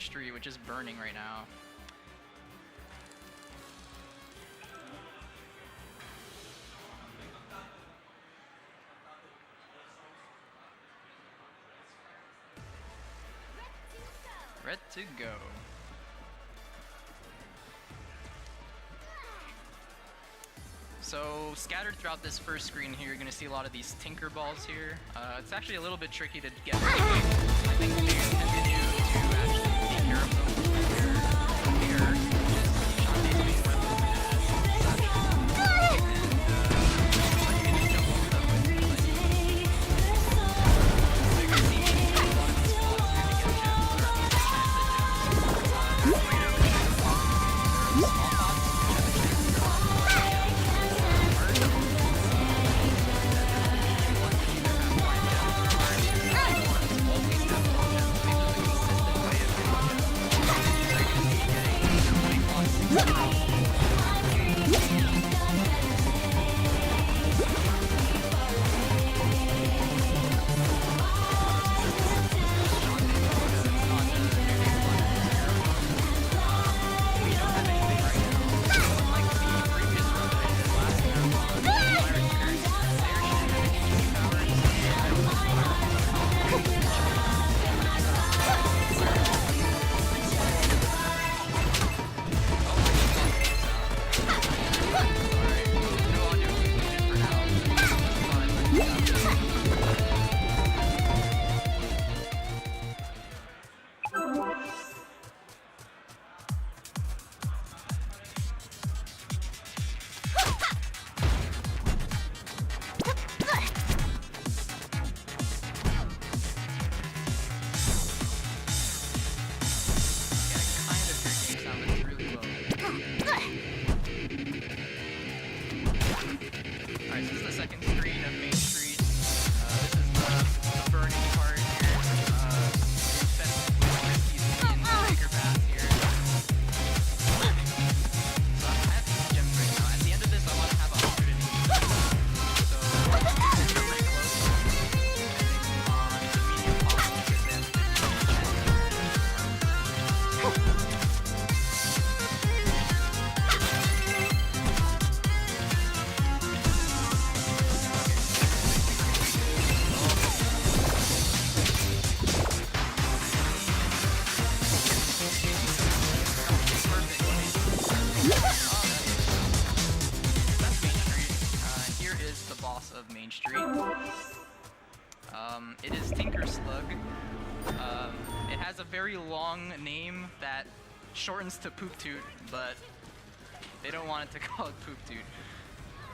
Main Street, which is burning right now. Red to go. So scattered throughout this first screen here, you're going to see a lot of these tinker balls here. It's actually a little bit tricky to get. I think they continue to actually take care of them with their hair, which is Shantae's main weapon. It is Tinker Slug. It has a very long name that shortens to Poop Toot, but they don't want it to call it Poop Toot.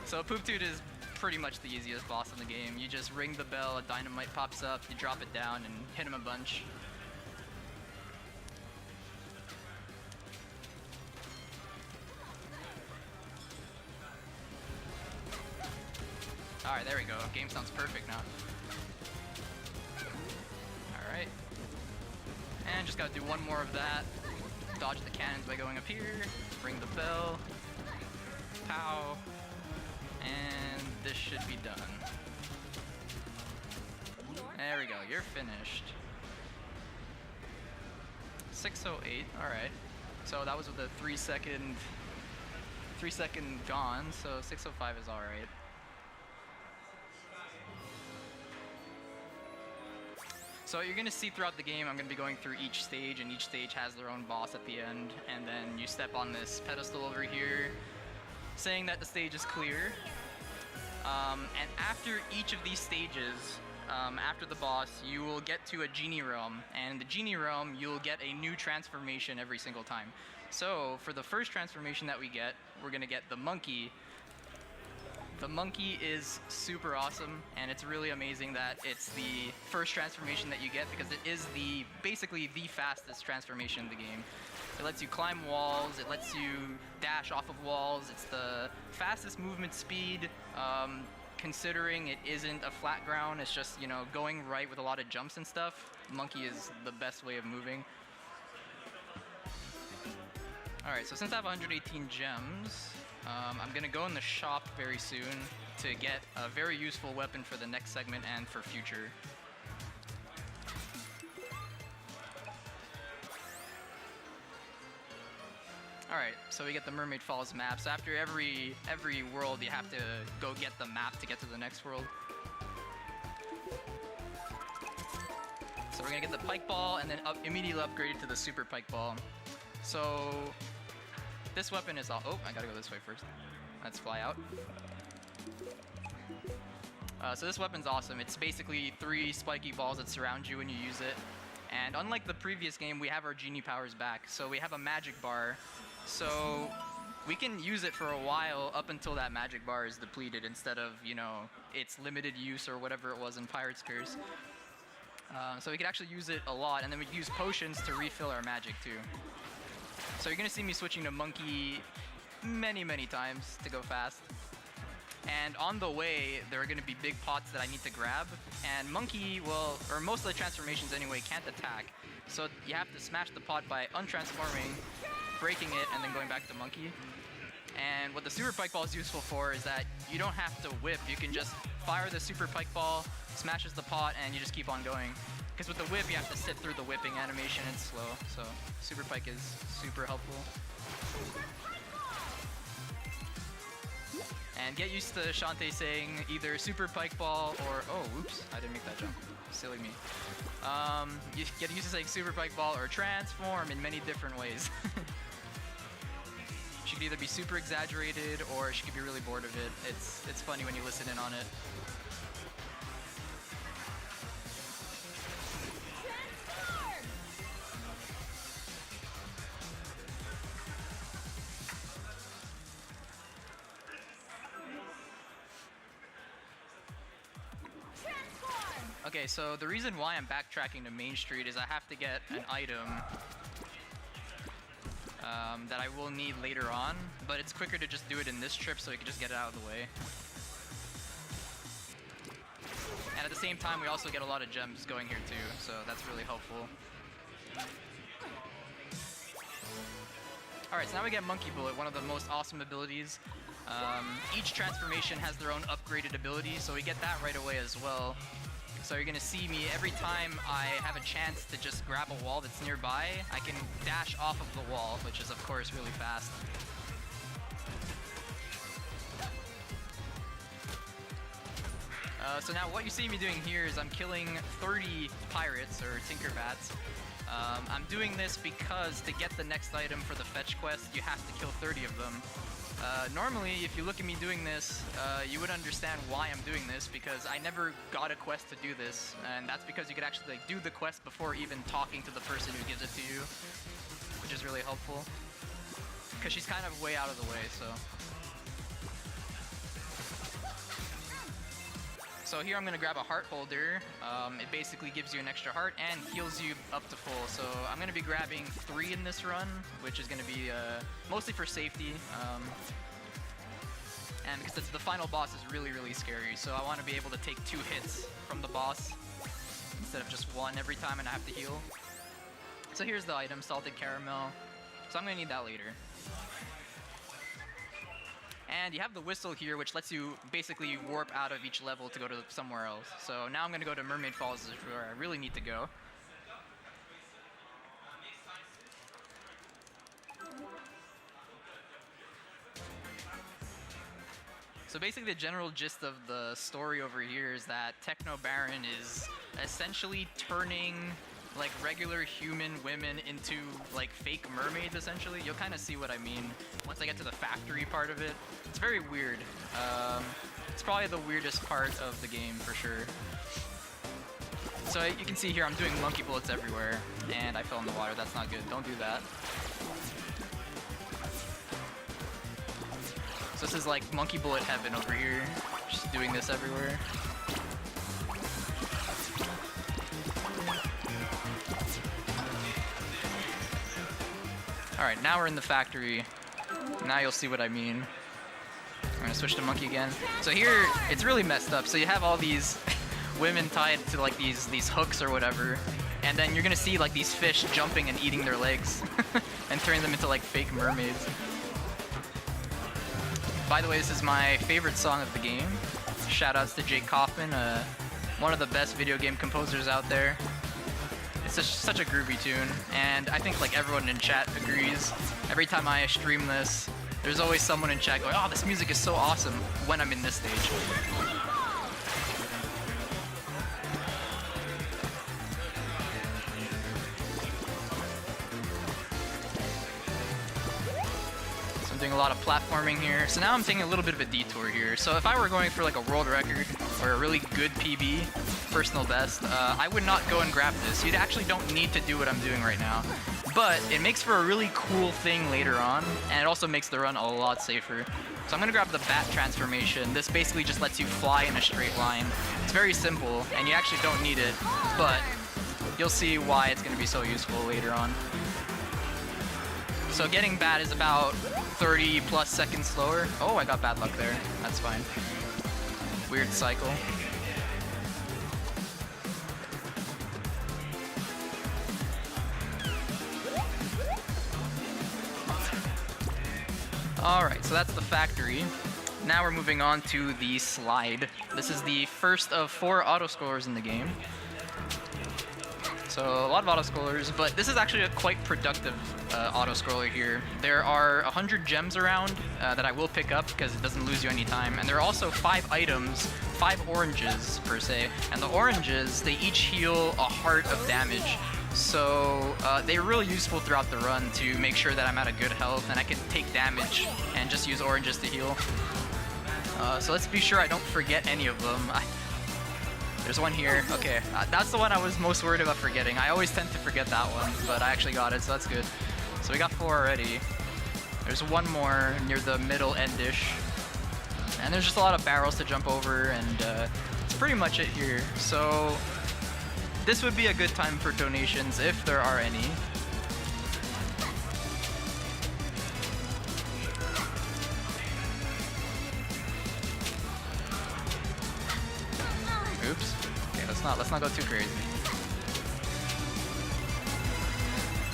So Poop Toot is pretty much the easiest boss in the game. You just ring the bell, a dynamite pops up, you drop it down and hit him a bunch. Alright, there we go. Game sounds perfect now. Alright. And just gotta do one more of that. Dodge the cannons by going up here. Ring the bell. Pow. And this should be done. There we go. You're finished. 608. Alright. So that was with a 3 second gone, so 605 is alright. So you're going to see throughout the game, I'm going to be going through each stage, and each stage has their own boss at the end, and then you step on this pedestal over here, saying that the stage is clear. And after each of these stages, after the boss, you will get to a Genie Realm, and in the Genie Realm, you'll get a new transformation every single time. So for the first transformation that we get, we're going to get the monkey. The monkey is super awesome, and it's really amazing that it's the first transformation that you get, because it is basically the fastest transformation in the game. It lets you climb walls, it lets you dash off of walls, it's the fastest movement speed, considering it isn't a flat ground, it's just, you know, going right with a lot of jumps and stuff. Monkey is the best way of moving. Alright, so since I have 118 gems, I'm gonna go in the shop very soon to get a very useful weapon for the next segment and for future. Alright, so we get the Mermaid Falls map. So after every world, you have to go get the map to get to the next world. So we're gonna get the Pike Ball and then immediately upgrade it to the Super Pike Ball. So this weapon is all— oh, I gotta go this way first. Let's fly out. So this weapon's awesome. It's basically 3 spiky balls that surround you when you use it. And unlike the previous game, we have our genie powers back. So we have a magic bar. So we can use it for a while up until that magic bar is depleted instead of, you know, its limited use or whatever it was in Pirate's Curse. So we could actually use it a lot, and then we use potions to refill our magic too. So you're gonna see me switching to Monkey many, many times to go fast. And on the way, there are going to be big pots that I need to grab. And Monkey, well, or most of the transformations anyway, can't attack. So you have to smash the pot by untransforming, breaking it, and then going back to Monkey. And what the Super Pike Ball is useful for is that you don't have to whip. You can just fire the Super Pike Ball, smashes the pot, and you just keep on going. Because with the whip, you have to sit through the whipping animation. It's slow. So Super Pike is super helpful. And get used to Shantae saying either Super Pike Ball or— oh, oops, I didn't make that jump. Silly me. You get used to saying Super Pike Ball or transform in many different ways. She could either be super exaggerated or she could be really bored of it. It's funny when you listen in on it. Okay, so the reason why I'm backtracking to Main Street is I have to get an item that I will need later on, but it's quicker to just do it in this trip so we can just get it out of the way. And at the same time, we also get a lot of gems going here too, so that's really helpful. Alright, so now we get Monkey Bullet, one of the most awesome abilities. Each transformation has their own upgraded ability, so we get that right away as well. So you're gonna see me every time I have a chance to just grab a wall that's nearby, I can dash off of the wall, which is of course really fast. So now what you see me doing here is I'm killing 30 pirates, or Tinkerbats. I'm doing this because to get the next item for the fetch quest, you have to kill 30 of them. Normally, if you look at me doing this, you would understand why I'm doing this, because I never got a quest to do this, and that's because you could actually like, do the quest before even talking to the person who gives it to you, which is really helpful, because she's kind of way out of the way, so. So here I'm going to grab a heart holder. It basically gives you an extra heart and heals you up to full. So I'm going to be grabbing 3 in this run, which is going to be mostly for safety. And because the final boss is really, really scary. So I want to be able to take 2 hits from the boss instead of just 1 every time and I have to heal. So here's the item, Salted Caramel. So I'm going to need that later. And you have the whistle here, which lets you basically warp out of each level to go to somewhere else. So now I'm going to go to Mermaid Falls, where I really need to go. So basically the general gist of the story over here is that Techno Baron is essentially turning like regular human women into like fake mermaids, essentially. You'll kind of see what I mean once I get to the factory part of it. It's very weird. It's probably the weirdest part of the game for sure. So you can see here I'm doing monkey bullets everywhere, and I fell in the water. That's not good. Don't do that. So this is like monkey bullet heaven over here. Just doing this everywhere. Alright, now we're in the factory. Now you'll see what I mean. I'm gonna switch to monkey again. So here, it's really messed up. So you have all these women tied to like these hooks or whatever, and then you're gonna see like these fish jumping and eating their legs and turning them into like fake mermaids. By the way, this is my favorite song of the game. Shoutouts to Jake Kaufman, one of the best video game composers out there. It's such a groovy tune, and I think like everyone in chat agrees. Every time I stream this, there's always someone in chat going, "Oh, this music is so awesome," when I'm in this stage. I'm doing a lot of platforming here. So now I'm taking a little bit of a detour here. So if I were going for like a world record or a really good PB, personal best, I would not go and grab this. You actually don't need to do what I'm doing right now. But it makes for a really cool thing later on, and it also makes the run a lot safer. So I'm gonna grab the bat transformation. This basically just lets you fly in a straight line. It's very simple, and you actually don't need it, but you'll see why it's gonna be so useful later on. So getting bat is about 30 plus seconds slower. Oh, I got bad luck there. That's fine. Weird cycle. Alright, so that's the factory. Now we're moving on to the slide. This is the first of 4 auto-scrollers in the game. So a lot of auto-scrollers, but this is actually a quite productive auto-scroller here. There are 100 gems around that I will pick up because it doesn't lose you any time. And there are also 5 items, 5 oranges per se. And the oranges, they each heal a heart of damage. So they're really useful throughout the run to make sure that I'm at a good health and I can take damage and just use oranges to heal. So let's be sure I don't forget any of them. There's one here. Okay, that's the one I was most worried about forgetting. I always tend to forget that one, but I actually got it, so that's good. So we got 4 already. There's one more near the middle end-ish. And there's just a lot of barrels to jump over, and it's pretty much it here. So this would be a good time for donations if there are any. Oops. Okay, let's not go too crazy.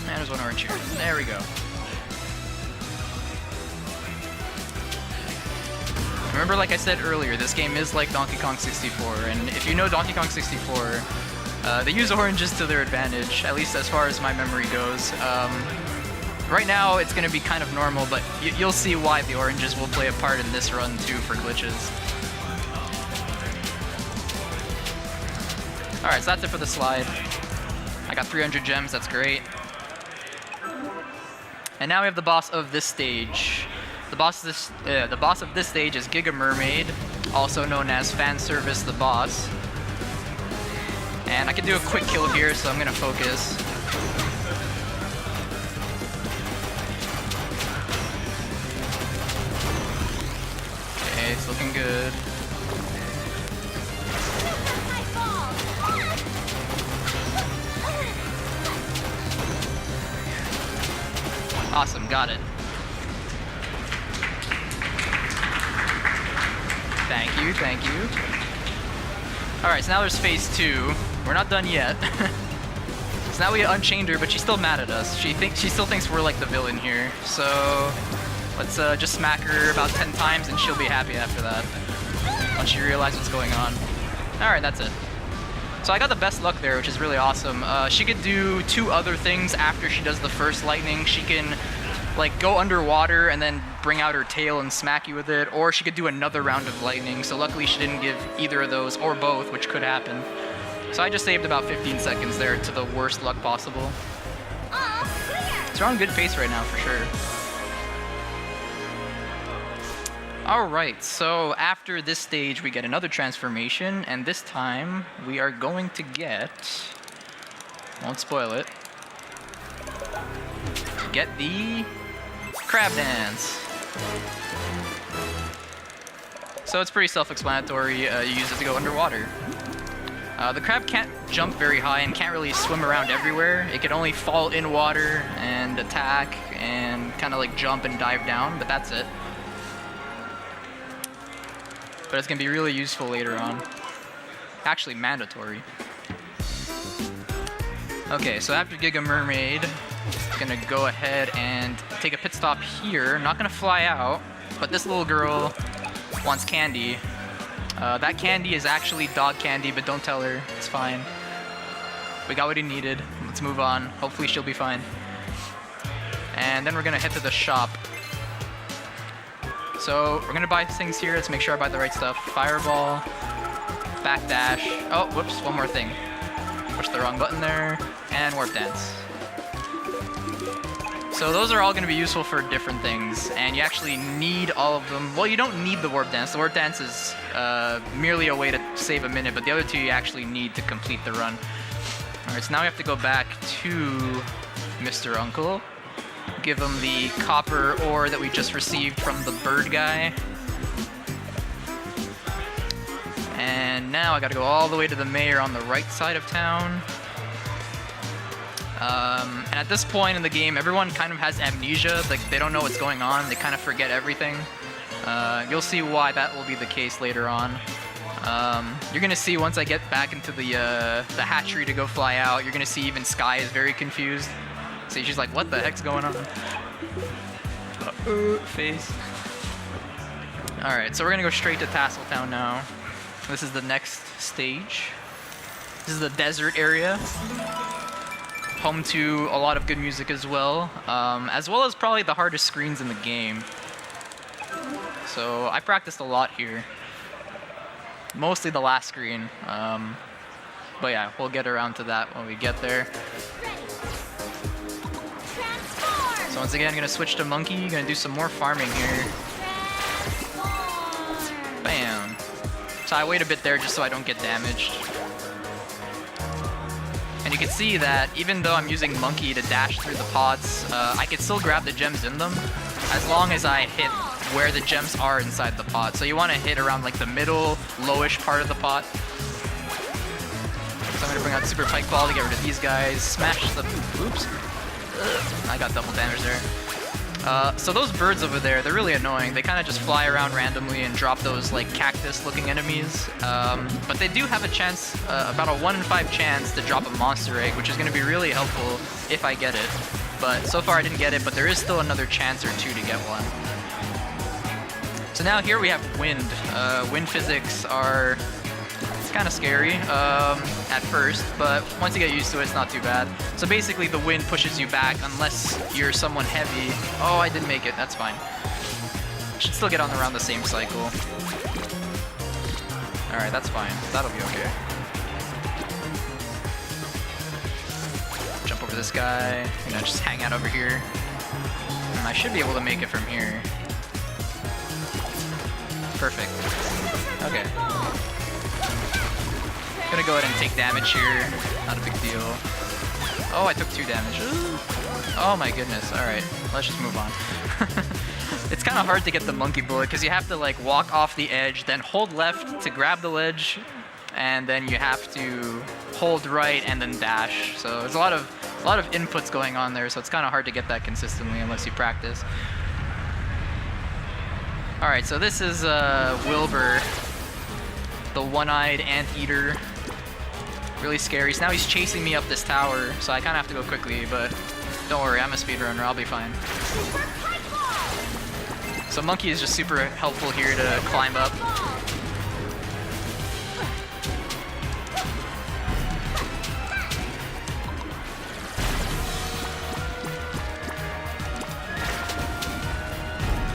And there's one orange here. There we go. Remember, like I said earlier, this game is like Donkey Kong 64, and if you know Donkey Kong 64, they use oranges to their advantage, at least as far as my memory goes. Right now, it's going to be kind of normal, but you'll see why the oranges will play a part in this run too for glitches. Alright, so that's it for the slide. I got 300 gems, that's great. And now we have the boss of this stage. The boss of this stage is Giga Mermaid, also known as Fan Service the Boss. And I can do a quick kill here, so I'm gonna focus. Okay, it's looking good. Awesome, got it. Thank you, thank you. Alright, so now there's phase 2. We're not done yet. So now we unchained her, but she's still mad at us. She still thinks we're like the villain here. So let's just smack her about 10 times and she'll be happy after that. Once she realizes what's going on. Alright, that's it. So I got the best luck there, which is really awesome. She could do 2 other things after she does the first lightning. She can like go underwater and then bring out her tail and smack you with it, or she could do another round of lightning. So luckily she didn't give either of those, or both, which could happen. So I just saved about 15 seconds there to the worst luck possible. So we're on good pace right now for sure. Alright, so after this stage we get another transformation, and this time we are going to get, won't spoil it, get the crab dance. So it's pretty self-explanatory. You use it to go underwater. The crab can't jump very high and can't really swim around everywhere. It can only fall in water and attack and kind of like jump and dive down, but that's it. But it's going to be really useful later on. Actually mandatory. Okay, so after Giga Mermaid, I'm going to go ahead and take a pit stop here. I'm not going to fly out, but this little girl wants candy. That candy is actually dog candy, but don't tell her. It's fine. We got what he needed. let's move on. Hopefully she'll be fine. And then we're gonna head to the shop. So we're gonna buy things here. Let's make sure I buy the right stuff. Fireball, backdash. Oh, whoops, one more thing. Pushed the wrong button there. And warp dance. So those are all going to be useful for different things, and you actually need all of them. Well, you don't need the warp dance. The warp dance is merely a way to save a minute, but the other two you actually need to complete the run. Alright, so now we have to go back to Mr. Uncle. Give him the copper ore that we just received from the bird guy. And now I gotta go all the way to the mayor on the right side of town. And at this point in the game, everyone kind of has amnesia. Like, they don't know what's going on. They kind of forget everything. You'll see why that will be the case later on. You're gonna see once I get back into the hatchery to go fly out, you're gonna see even Sky is very confused. So she's like, what the heck's going on? Face. Alright, so we're gonna go straight to Tasseltown now. This is the next stage. This is the desert area. Home to a lot of good music as well as probably the hardest screens in the game. So I practiced a lot here. Mostly the last screen. But yeah, we'll get around to that when we get there. So once again, I'm gonna switch to Monkey. Gonna do some more farming here. Bam. So I wait a bit there just so I don't get damaged. And you can see that even though I'm using Monkey to dash through the pods, I can still grab the gems in them as long as I hit where the gems are inside the pod. So you want to hit around like the middle, lowish part of the pot. So I'm going to bring out Super Pike Ball to get rid of these guys. Smash the... Oops. I got double damage there. So those birds over there, they're really annoying. They kind of just fly around randomly and drop those like cactus-looking enemies. But they do have a chance, about a 1 in 5 chance to drop a monster egg, which is going to be really helpful if I get it. But so far I didn't get it, but there is still another chance or two to get one. So now here we have wind. Wind physics are... It's kind of scary at first, but once you get used to it, it's not too bad. So basically the wind pushes you back unless you're someone heavy. Oh, I didn't make it. That's fine. Should still get on around the same cycle. Alright, that's fine. That'll be okay. Jump over this guy. You know, just hang out over here. And I should be able to make it from here. Perfect. Okay. Gonna go ahead and take damage here. Not a big deal. Oh, I took 2 damage. Oh my goodness. Alright, let's just move on. It's kind of hard to get the monkey bullet because you have to like walk off the edge, then hold left to grab the ledge, and then you have to hold right and then dash. So there's a lot of inputs going on there, so it's kind of hard to get that consistently unless you practice. Alright, so this is Wilbur, the one-eyed anteater. Really scary. So now he's chasing me up this tower, so I kind of have to go quickly, but don't worry, I'm a speedrunner, I'll be fine. So Monkey is just super helpful here to climb up.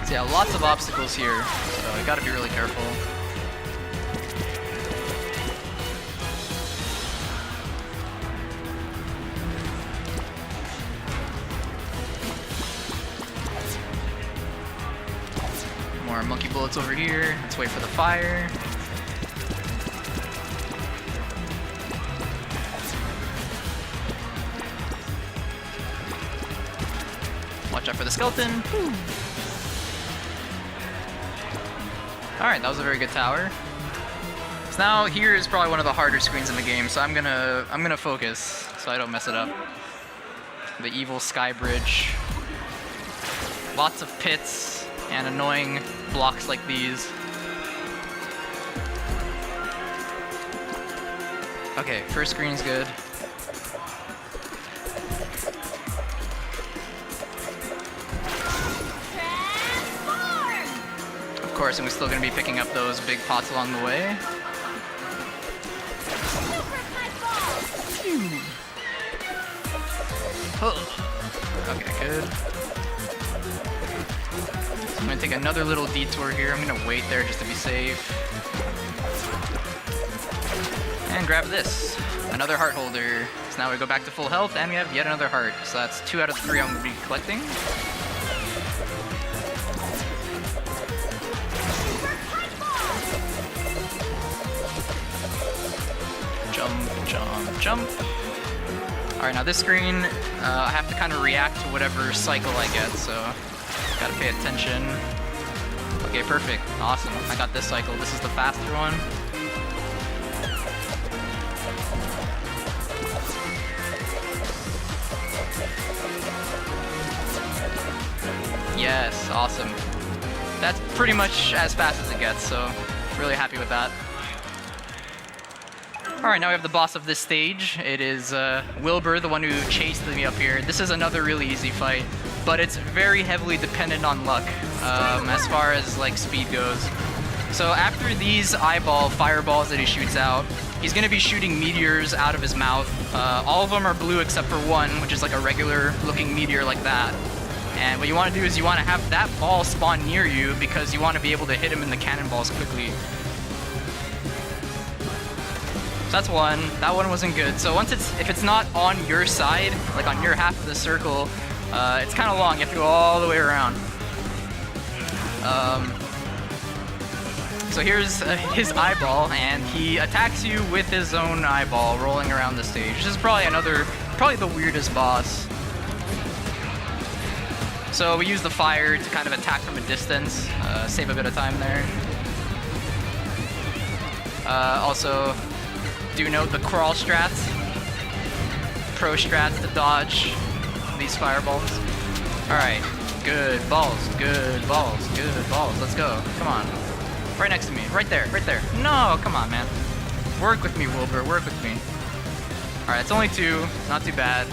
So yeah, lots of obstacles here, so you gotta be really careful. More monkey bullets over here. Let's wait for the fire. Watch out for the skeleton. Alright, that was a very good tower. So now here is probably one of the harder screens in the game, so I'm gonna focus so I don't mess it up. The evil sky bridge. Lots of pits and annoying blocks like these. Okay, first screen's good. Of course, and we're still going to be picking up those big pots along the way. Okay, good. So I'm gonna take another little detour here. I'm gonna wait there just to be safe. And grab this. Another heart holder. So now we go back to full health and we have yet another heart. So that's 2 out of 3 I'm gonna be collecting. Jump, jump, jump. Alright, now this screen, I have to kind of react to whatever cycle I get, so gotta pay attention. Okay, perfect. Awesome. I got this cycle. This is the faster one. Yes, awesome. That's pretty much as fast as it gets, so really happy with that. Alright, now we have the boss of this stage. It is Wilbur, the one who chased me up here. This is another really easy fight, but it's very heavily dependent on luck as far as like speed goes. So after these eyeball fireballs that he shoots out, he's going to be shooting meteors out of his mouth. All of them are blue except for one, which is like a regular looking meteor like that. And what you want to do is you want to have that ball spawn near you because you want to be able to hit him in the cannonballs quickly. So that's one. That one wasn't good. So if it's not on your side, like on your half of the circle, it's kind of long. You have to go all the way around. So here's his eyeball, and he attacks you with his own eyeball rolling around the stage. This is probably the weirdest boss. So we use the fire to kind of attack from a distance, save a bit of time there. Also, do note the crawl strats, pro strats to dodge these fireballs. Alright, good balls, good balls, good balls. Let's go. Come on. Right next to me. Right there, right there. No, come on, man. Work with me, Wilbur. Work with me. Alright, it's only 2. Not too bad.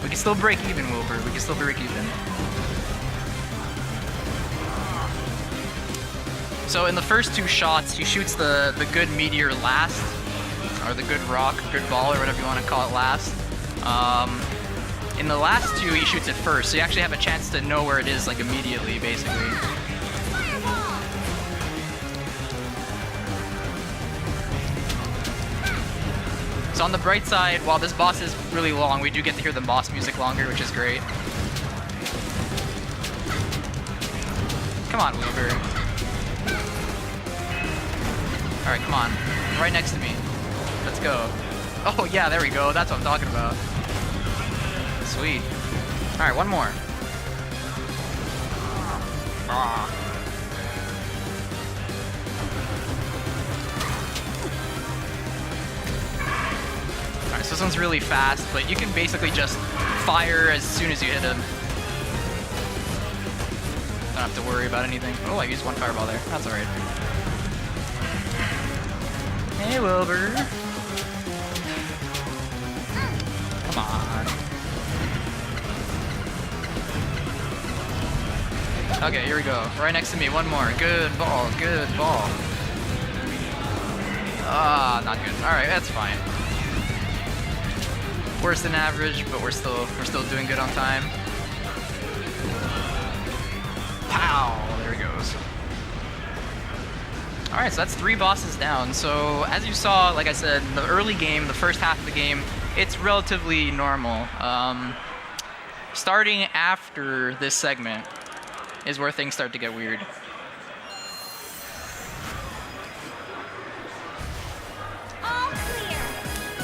We can still break even, Wilbur. We can still break even. So in the first 2 shots, he shoots the good meteor last, or the good rock, good ball, or whatever you want to call it last. In the last 2, he shoots it first, so you actually have a chance to know where it is, like, immediately, basically. So on the bright side, while this boss is really long, we do get to hear the boss music longer, which is great. Come on, Wilbur. Alright, come on. Right next to me. Let's go. Oh yeah, there we go. That's what I'm talking about. Sweet. Alright, one more. Alright, so this one's really fast, but you can basically just fire as soon as you hit him. Don't have to worry about anything. Oh, I used 1 fireball there. That's alright. Hey, Wilbur. Come on. Okay, here we go. Right next to me. One more. Good ball. Good ball. Ah, not good. All right, that's fine. Worse than average, but we're still doing good on time. Pow! There he goes. Alright, so that's 3 bosses down. So as you saw, like I said, the early game, the first half of the game, it's relatively normal. Starting after this segment is where things start to get weird.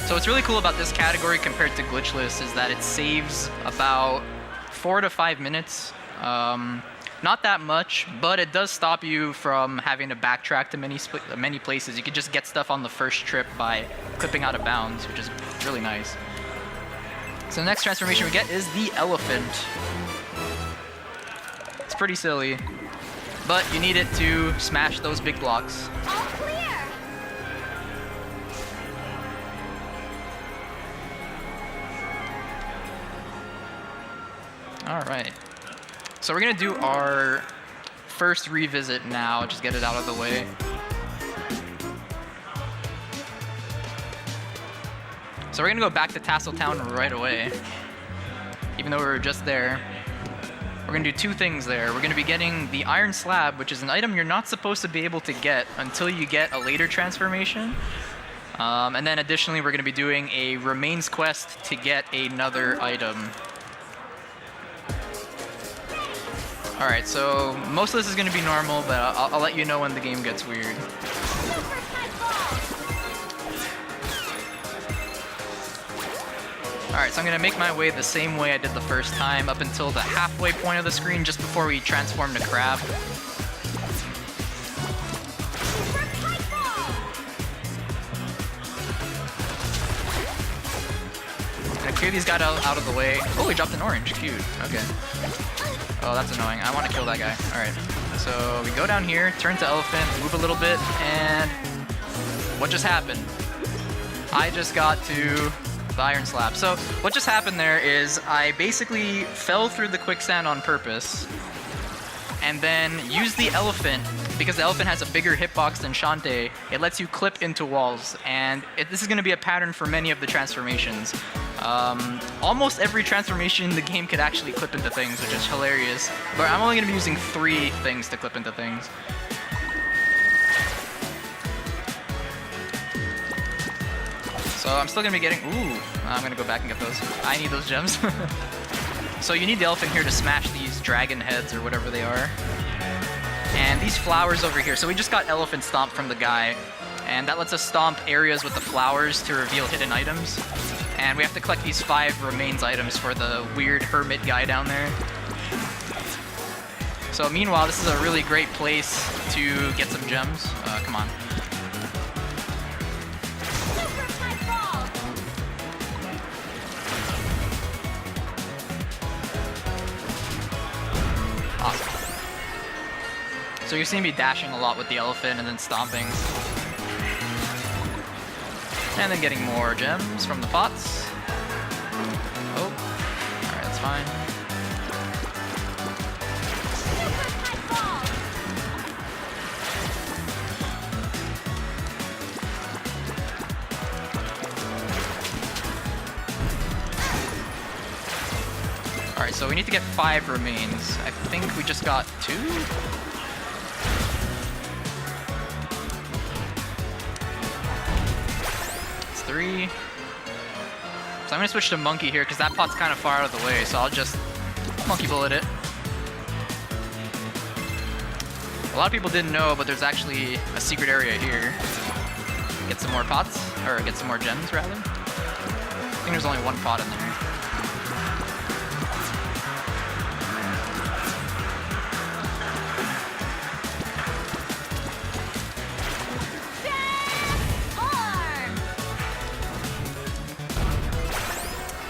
So what's really cool about this category compared to glitchless is that it saves about 4 to 5 minutes. Not that much, but it does stop you from having to backtrack to many places. You can just get stuff on the first trip by clipping out of bounds, which is really nice. So the next transformation we get is the elephant. It's pretty silly, but you need it to smash those big blocks. All clear. All right. So we're gonna do our first revisit now, just get it out of the way. So we're gonna go back to Tasseltown right away. even though we were just there. We're gonna do two things there. We're gonna be getting the Iron Slab, which is an item you're not supposed to be able to get until you get a later transformation. And then additionally, we're gonna be doing a Remains quest to get another item. Alright, so most of this is gonna be normal, but I'll let you know when the game gets weird. Alright, so I'm going to make my way the same way I did the first time, up until the halfway point of the screen, just before we transform to Crab. Gonna clear these guys out of the way. Oh, he dropped an orange. Cute. Okay. Oh, that's annoying. I want to kill that guy. Alright. So we go down here, turn to Elephant, move a little bit, and what just happened? I just got to the Iron Slab. So what just happened there is I basically fell through the quicksand on purpose and then used the elephant. Because the elephant has a bigger hitbox than Shantae, it lets you clip into walls, and this is going to be a pattern for many of the transformations. Almost every transformation in the game could actually clip into things, which is hilarious, but I'm only going to be using 3 things to clip into things. So I'm still going to be getting... Ooh, I'm going to go back and get those. I need those gems. So you need the elephant here to smash these dragon heads or whatever they are. And these flowers over here. So we just got elephant stomp from the guy. And that lets us stomp areas with the flowers to reveal hidden items. And we have to collect these 5 remains items for the weird hermit guy down there. So meanwhile, this is a really great place to get some gems. Come on. Awesome. So you're seeing me dashing a lot with the elephant and then stomping. And then getting more gems from the pots. Oh, alright, that's fine. Alright, so we need to get 5 remains. I think we just got 2? It's 3. So I'm gonna switch to Monkey here, because that pot's kind of far out of the way, so I'll just Monkey Bullet it. A lot of people didn't know, but there's actually a secret area here. Get some more pots, or get some more gems, rather. I think there's only 1 pot in there.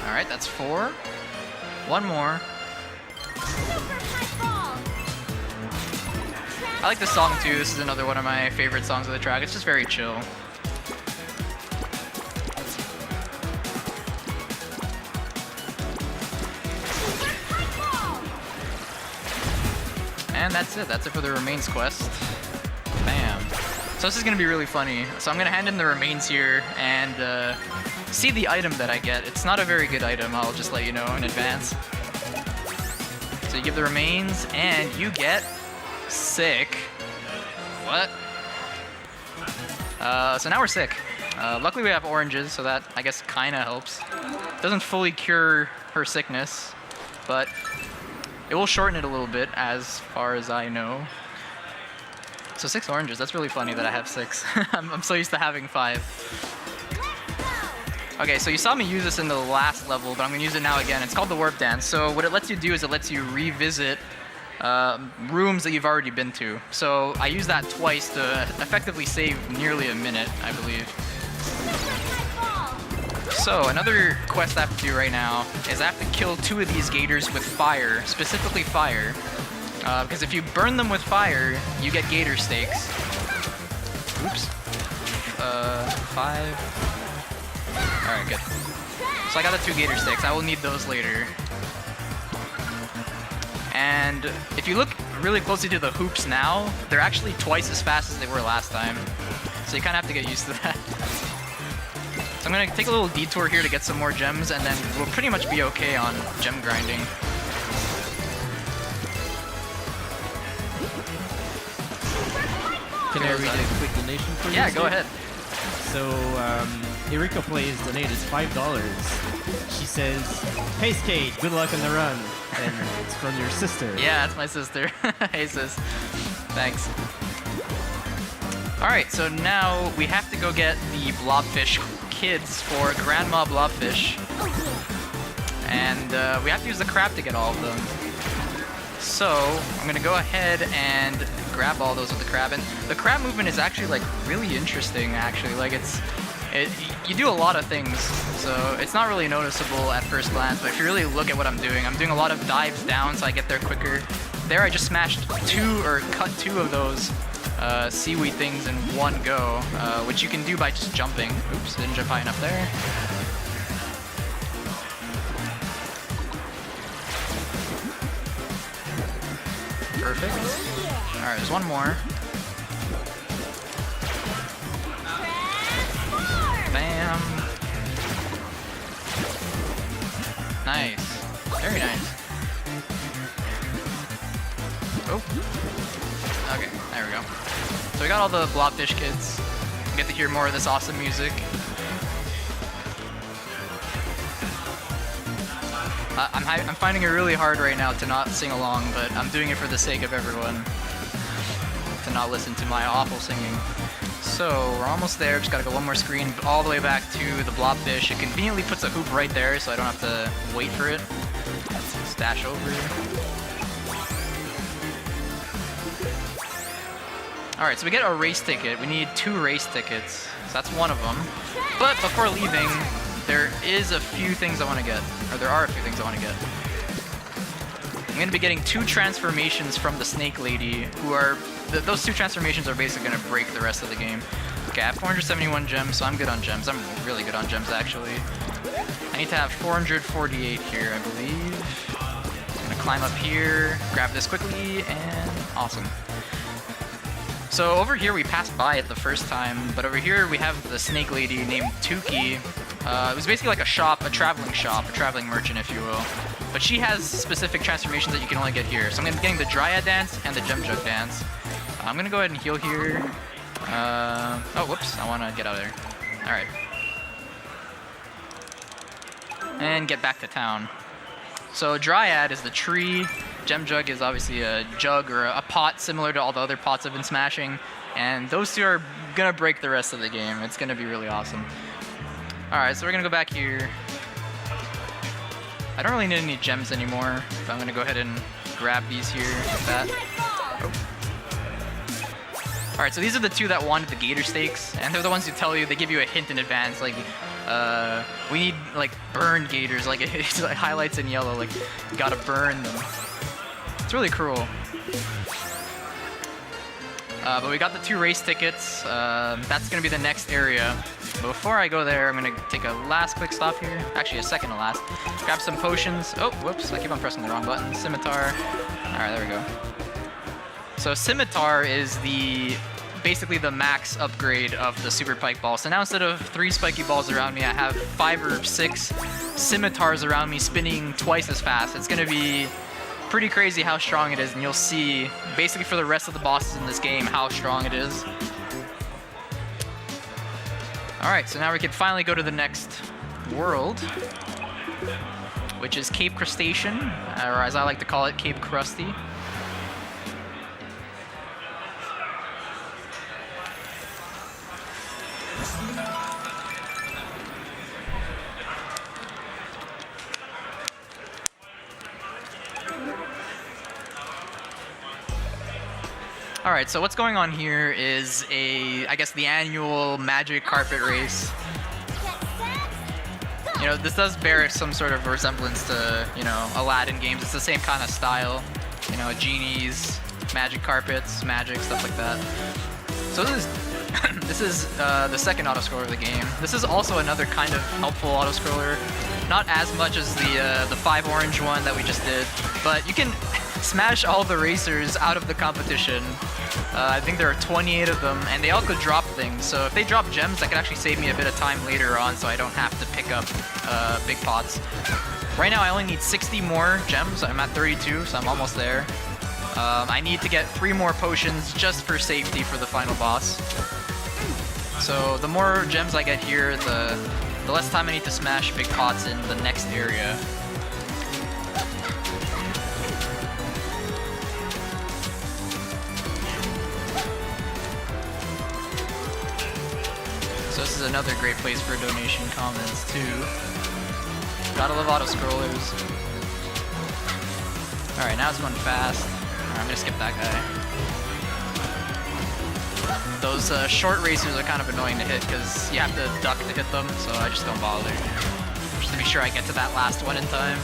Alright, that's 4. 1 more. I like this song too. This is another one of my favorite songs of the track. It's just very chill. And that's it. That's it for the Remains quest. Bam. So this is going to be really funny. So I'm going to hand in the Remains here and see the item that I get. It's not a very good item, I'll just let you know in advance. So you give the Remains and you get sick. What? So now we're sick. Luckily we have oranges, so that I guess kinda helps. Doesn't fully cure her sickness, but it will shorten it a little bit as far as I know. So 6 oranges, that's really funny that I have 6. I'm so used to having 5. Okay, so you saw me use this in the last level, but I'm going to use it now again. It's called the Warp Dance. So what it lets you do is it lets you revisit rooms that you've already been to. So I used that twice to effectively save nearly a minute, I believe. So another quest I have to do right now is I have to kill 2 of these gators with fire, specifically fire. Because if you burn them with fire, you get gator steaks. Oops. 5... Alright, good. So I got the 2 gator sticks. I will need those later. And if you look really closely to the hoops now, they're actually twice as fast as they were last time. So you kind of have to get used to that. So I'm gonna take a little detour here to get some more gems, and then we'll pretty much be okay on gem grinding. Can I read a quick donation for you? Yeah, go ahead. So, Erika Plays donated $5. She says, "Hey Skate, good luck on the run." And it's from your sister. Yeah, it's my sister. Hey sis. Thanks. Alright, so now we have to go get the blobfish kids for Grandma Blobfish. And we have to use the crab to get all of them. So I'm gonna go ahead and grab all those with the crab. And the crab movement is actually like really interesting actually. Like you do a lot of things, so it's not really noticeable at first glance, but if you really look at what I'm doing a lot of dives down so I get there quicker. There I just smashed cut two of those seaweed things in one go, which you can do by just jumping. Oops, didn't jump high enough there. Perfect. Alright, there's one more. Bam. Nice. Very nice. Oh. Okay, there we go. So we got all the blobfish kids. We get to hear more of this awesome music. I'm finding it really hard right now to not sing along, but I'm doing it for the sake of everyone. To not listen to my awful singing. So we're almost there, just gotta go one more screen all the way back to the blobfish. It conveniently puts a hoop right there so I don't have to wait for it. Stash over. Alright, so we get a race ticket. We need 2 race tickets. So that's one of them. But before leaving, there is a few things I want to get. Or there are a few things I want to get. I'm going to be getting 2 transformations from the Snake Lady, who are... those 2 transformations are basically going to break the rest of the game. Okay, I have 471 gems, so I'm good on gems. I'm really good on gems, actually. I need to have 448 here, I believe. I'm going to climb up here, grab this quickly, and awesome. So over here we passed by it the first time, but over here we have the Snake Lady named Tuki. It was basically like a shop, a traveling merchant, if you will. But she has specific transformations that you can only get here. So I'm going to be getting the Dryad Dance and the Gem Jug Dance. I'm going to go ahead and heal here. Oh, whoops, I want to get out of there. Alright. And get back to town. So Dryad is the tree. Gem Jug is obviously a jug or a pot similar to all the other pots I've been smashing. And those 2 are going to break the rest of the game. It's going to be really awesome. Alright, so we're going to go back here. I don't really need any gems anymore, but I'm going to go ahead and grab these here like that. Oh. Alright, so these are the 2 that wanted the gator steaks, and they're the ones who tell you, they give you a hint in advance, like, we need, like, burned gators, like, it's like highlights in yellow, like, you gotta burn them. It's really cruel. But we got the 2 race tickets. That's gonna be the next area. But before I go there, I'm gonna take a last quick stop here. Actually, a second to last. Grab some potions. Oh, whoops, I keep on pressing the wrong button. Scimitar. Alright, there we go. So Scimitar is basically the max upgrade of the Super Pike Ball. So now instead of 3 spiky balls around me, I have 5 or 6 scimitars around me spinning twice as fast. It's gonna be pretty crazy how strong it is, and you'll see basically for the rest of the bosses in this game how strong it is. Alright, so now we can finally go to the next world, which is Cape Crustacean, or as I like to call it, Cape Krusty. Alright, so what's going on here is I guess the annual magic carpet race. You know, this does bear some sort of resemblance to, you know, Aladdin games. It's the same kind of style. You know, genies, magic carpets, magic, stuff like that. So this is the second autoscroller of the game. This is also another kind of helpful autoscroller. Not as much as the 5 orange one that we just did, but you can smash all the racers out of the competition. I think there are 28 of them, and they all could drop things. So if they drop gems, that could actually save me a bit of time later on, so I don't have to pick up big pots. Right now, I only need 60 more gems. I'm at 32, so I'm almost there. I need to get 3 more potions just for safety for the final boss. So the more gems I get here, the less time I need to smash big pots in the next area. So this is another great place for donation comments too. Gotta love auto scrollers. Alright, now it's going fast. Alright, I'm gonna skip that guy. Those short racers are kind of annoying to hit because you have to duck to hit them, so I just don't bother. Just to be sure I get to that last one in time.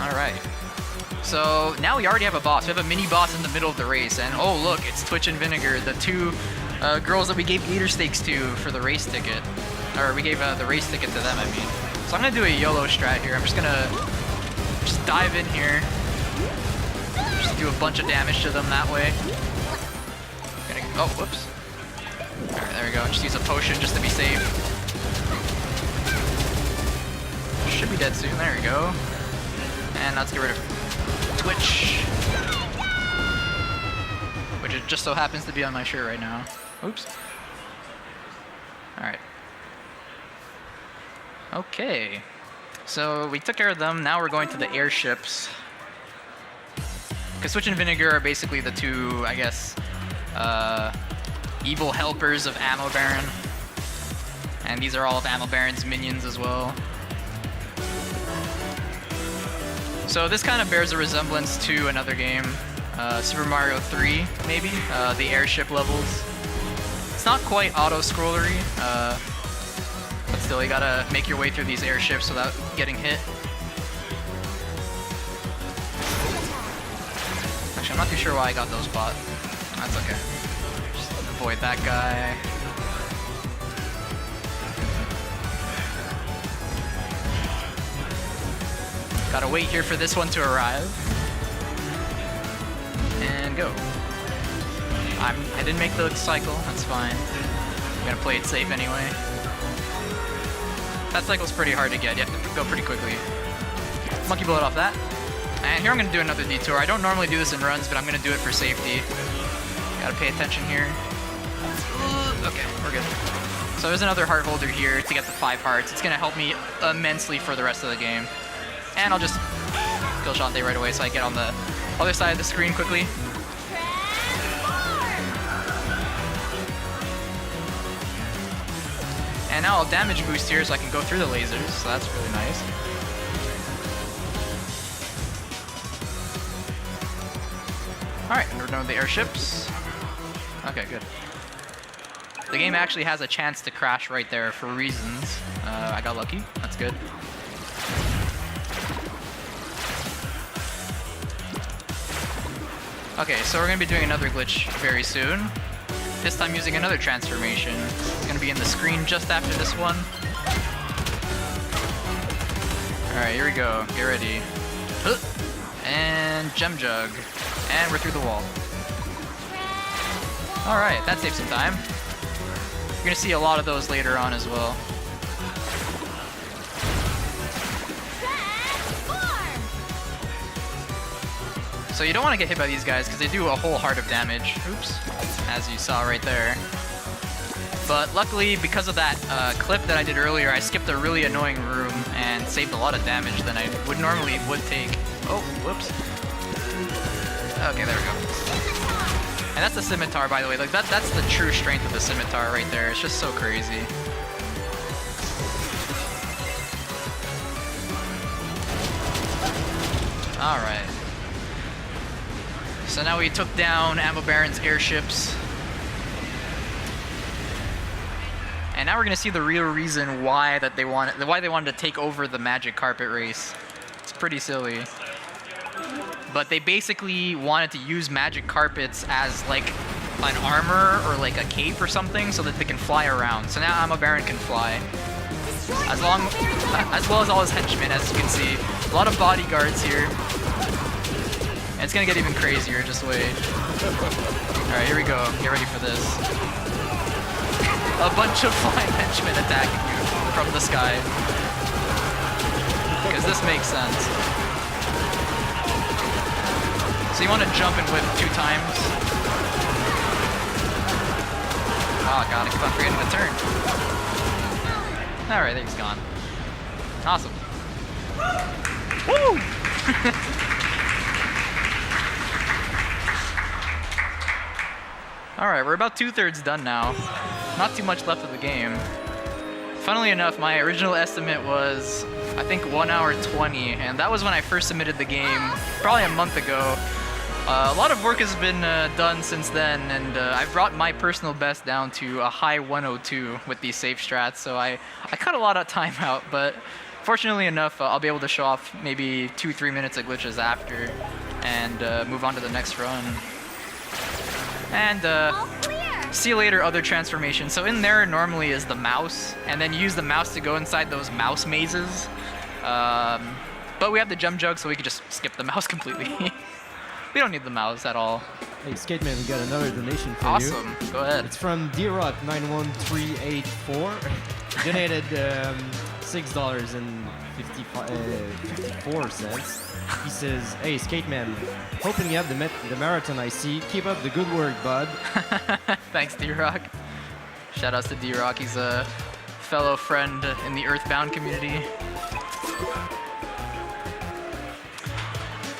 Alright. So now we already have a boss. We have a mini boss in the middle of the race, and oh look, it's Twitch and Vinegar, the 2 girls that we gave Gator Steaks to for the race ticket. Or we gave the race ticket to them, I mean. So I'm gonna do a YOLO strat here. I'm just gonna dive in here. Just do a bunch of damage to them that way. Oh, whoops. Alright, there we go. Just use a potion just to be safe. Should be dead soon. There we go. And let's get rid of Twitch. Which it just so happens to be on my shirt right now. Oops. Alright. Okay. So we took care of them. Now we're going to the airships. Because Twitch and Vinegar are basically the 2, I guess, evil helpers of Ammo Baron. And these are all of Ammo Baron's minions as well. So this kind of bears a resemblance to another game, Super Mario 3, maybe, the airship levels. It's not quite auto-scrollery, but still you gotta make your way through these airships without getting hit. Actually, I'm not too sure why I got those bot. That's okay. Just avoid that guy. Gotta wait here for this one to arrive. And go. I didn't make the cycle, that's fine. I'm gonna play it safe anyway. That cycle's pretty hard to get, you have to go pretty quickly. Monkey bullet off that. And here I'm gonna do another detour. I don't normally do this in runs, but I'm gonna do it for safety. Gotta pay attention here. Okay, we're good. So there's another heart holder here to get the 5 hearts. It's gonna help me immensely for the rest of the game. And I'll just kill Shantae right away so I get on the other side of the screen quickly. And now I'll damage boost here so I can go through the lasers, so that's really nice. Alright, we're done with the airships. Okay, good. The game actually has a chance to crash right there for reasons. I got lucky, that's good. Okay, so we're going to be doing another glitch very soon. This time using another transformation. It's going to be in the screen just after this one. Alright, here we go. Get ready. And Gem Jug. And we're through the wall. Alright, that saves some time. You're going to see a lot of those later on as well. So you don't want to get hit by these guys because they do a whole heart of damage. Oops. As you saw right there. But luckily, because of that clip that I did earlier, I skipped a really annoying room and saved a lot of damage than I would normally take. Oh, whoops. Okay, there we go. And that's the scimitar, by the way. Like that's the true strength of the scimitar right there. It's just so crazy. All right. So now we took down Ammo Baron's airships. And now we're gonna see the real reason why they wanted to take over the magic carpet race. It's pretty silly. But they basically wanted to use magic carpets as like an armor or like a cape or something so that they can fly around. So now Ammo Baron can fly. as well as all his henchmen, as you can see. A lot of bodyguards here. And it's gonna get even crazier, just wait. Alright, here we go. Get ready for this. A bunch of flying henchmen attacking you from the sky. Because this makes sense. So you want to jump and whip 2 times. Oh god, I keep on forgetting to turn. Alright, there he's gone. Awesome. Woo! Alright, we're about 2/3 done now. Not too much left of the game. Funnily enough, my original estimate was, I think, 1 hour 20, and that was when I first submitted the game, probably a month ago. A lot of work has been done since then, and I've brought my personal best down to a high 102 with these safe strats, so I cut a lot of time out, but fortunately enough, I'll be able to show off maybe 2-3 minutes of glitches after, and move on to the next run. And see you later, other transformations. So in there normally is the mouse, and then you use the mouse to go inside those mouse mazes. But we have the jump jug, so we can just skip the mouse completely. We don't need the mouse at all. Hey, Skateman, we got another donation for you. Awesome. Go ahead. It's from DRock91384. Donated $6.54. He says, "Hey, Skateman, hoping you have the marathon I see. Keep up the good work, bud." Thanks, D-Rock. Shout outs to D-Rock. He's a fellow friend in the Earthbound community.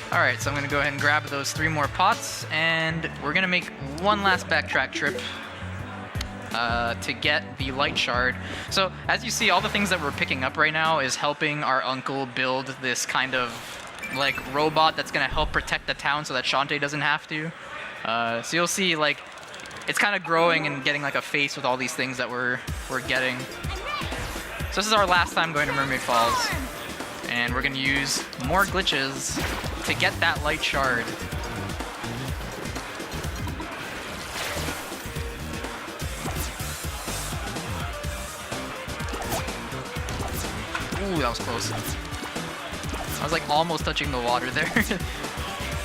Alright, so I'm going to go ahead and grab those 3 more pots, and we're going to make one last backtrack trip to get the light shard. So, as you see, all the things that we're picking up right now is helping our uncle build this kind of like robot that's going to help protect the town so that Shantae doesn't have to. So you'll see, like, it's kind of growing and getting like a face with all these things that we're getting. So this is our last time going to Mermaid Falls, and we're going to use more glitches to get that light shard. Ooh, that was close. I was like almost touching the water there.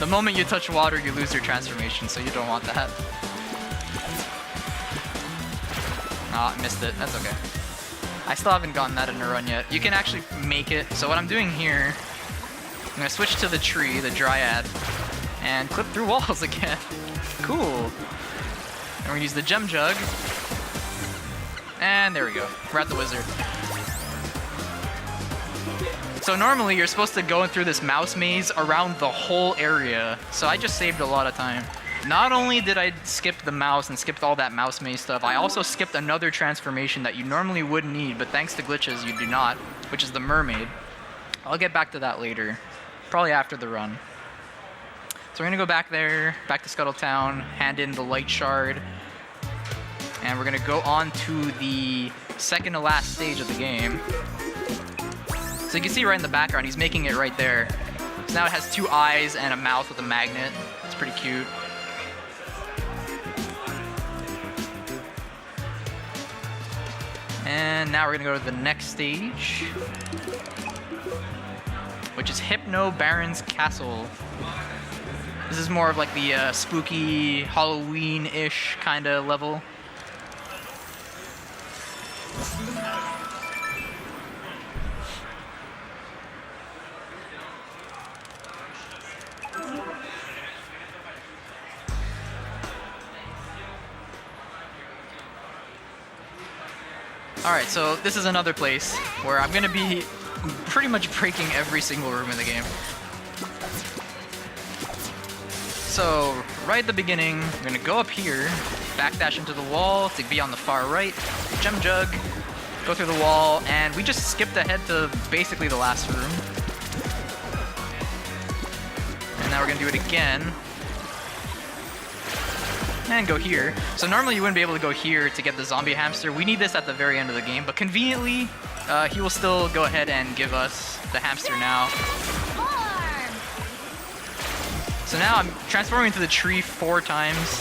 The moment you touch water, you lose your transformation, so you don't want that. Ah, missed it. That's okay. I still haven't gotten that in a run yet. You can actually make it. So what I'm doing here, I'm gonna switch to the tree, the dryad, and clip through walls again. Cool. And we're gonna use the gem jug. And there we go. We're at the wizard. So normally you're supposed to go through this mouse maze around the whole area. So I just saved a lot of time. Not only did I skip the mouse and skipped all that mouse maze stuff, I also skipped another transformation that you normally would need, but thanks to glitches you do not, which is the mermaid. I'll get back to that later, probably after the run. So we're gonna go back there, back to Scuttletown, hand in the light shard, and we're gonna go on to the second to last stage of the game. So you can see right in the background, he's making it right there. So now it has 2 eyes and a mouth with a magnet. It's pretty cute. And now we're gonna go to the next stage, which is Hypno Baron's Castle. This is more of like the spooky Halloween-ish kind of level. Alright, so this is another place where I'm going to be pretty much breaking every single room in the game. So, right at the beginning, I'm going to go up here, backdash into the wall to be on the far right, gem jug, go through the wall, and we just skipped ahead to basically the last room. And now we're going to do it again. And go here. So normally you wouldn't be able to go here to get the zombie hamster. We need this at the very end of the game, but conveniently, he will still go ahead and give us the hamster now. So now I'm transforming into the tree 4 times.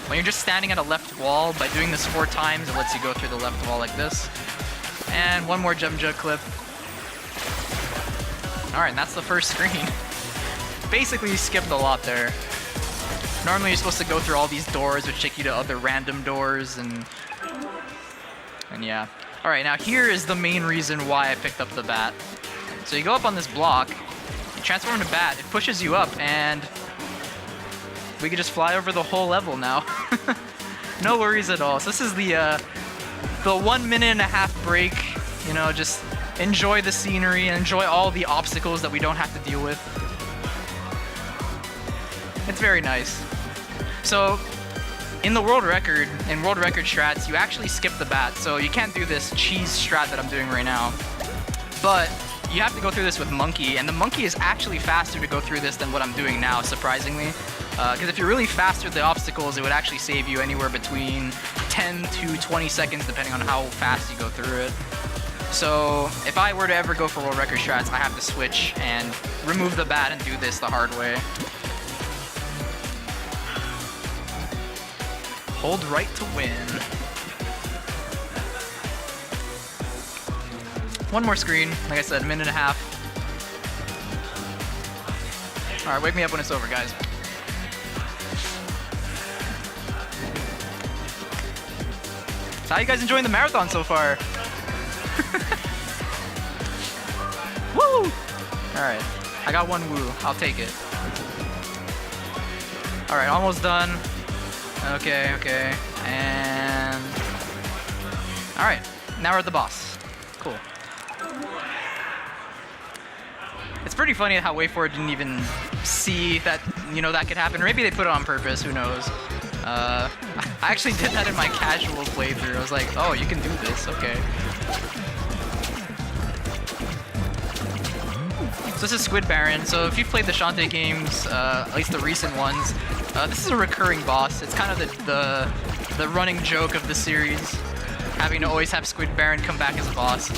When you're just standing at a left wall, by doing this 4 times, it lets you go through the left wall like this. And one more jump jug clip. Alright, and that's the first screen. Basically, you skipped a lot there. Normally, you're supposed to go through all these doors, which take you to other random doors, and yeah. Alright, now here is the main reason why I picked up the bat. So you go up on this block, you transform into bat, it pushes you up, and we can just fly over the whole level now. No worries at all. So this is the 1.5 minute break. You know, just enjoy the scenery and enjoy all the obstacles that we don't have to deal with. It's very nice. So in the world record strats, you actually skip the bat, so you can't do this cheese strat that I'm doing right now. But you have to go through this with monkey, and the monkey is actually faster to go through this than what I'm doing now, surprisingly. Because if you're really fast with the obstacles, it would actually save you anywhere between 10 to 20 seconds, depending on how fast you go through it. So if I were to ever go for world record strats, I have to switch and remove the bat and do this the hard way. Hold right to win. One more screen, like I said, 1.5 minutes. Alright, wake me up when it's over, guys. So how you guys enjoying the marathon so far? Woo! Alright, I got one woo, I'll take it. Alright, almost done. Okay, and... Alright, now we're at the boss. Cool. It's pretty funny how WayForward didn't even see that, you know, that could happen. Or maybe they put it on purpose, who knows. I actually did that in my casual playthrough. I was like, oh, you can do this, okay. So this is Squid Baron. So if you've played the Shantae games, at least the recent ones, this is a recurring boss. It's kind of the running joke of the series, having to always have Squid Baron come back as a boss.